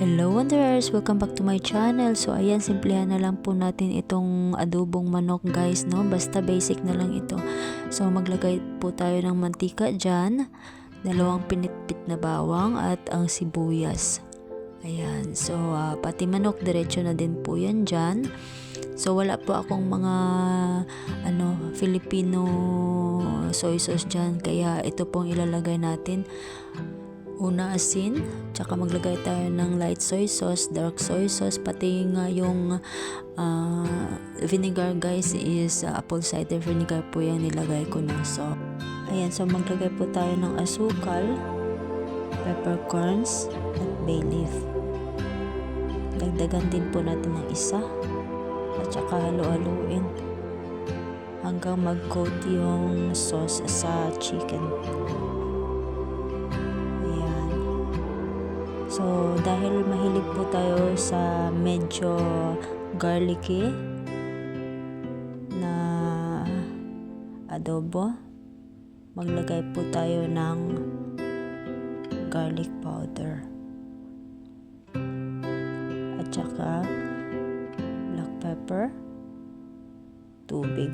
Hello wanderers! Welcome back to my channel. So ayan, simplihan na lang po natin itong adobong manok guys, no? Basta basic na lang ito. So maglagay po tayo ng mantika dyan, 2 pinitpit na bawang at ang sibuyas. Ayan, so pati manok diretso na din po yan dyan. So wala po akong mga Filipino soy sauce dyan, kaya ito pong ilalagay natin. Una asin, tsaka maglagay tayo ng light soy sauce, dark soy sauce, pati nga yung vinegar guys is apple cider vinegar po yung nilagay ko na. So ayan, so maglagay po tayo ng asukal, peppercorns at bay leaf. Dagdagan din po natin ng isa at saka halu-haluin hanggang mag-coat yung sauce sa chicken. So, dahil mahilig po tayo sa medyo garlicky na adobo, maglagay po tayo ng garlic powder at saka black pepper, tubig.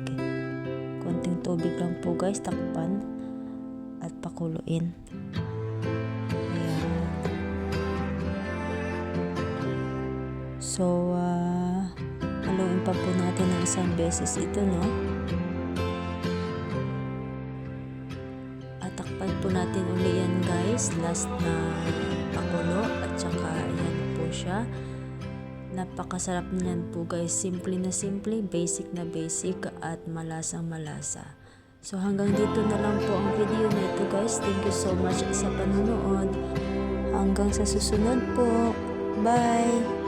Konting tubig lang po guys, takpan at pakuluin. So, haluin pa po natin ng isang beses ito, no? At takpan po natin uli yan guys. Last na pakulo at saka ayan po siya. Napakasarap niyan po guys. Simple na simple, basic na basic at malasang malasa. So, hanggang dito na lang po ang video na ito guys. Thank you so much sa panonood. Hanggang sa susunod po. Bye!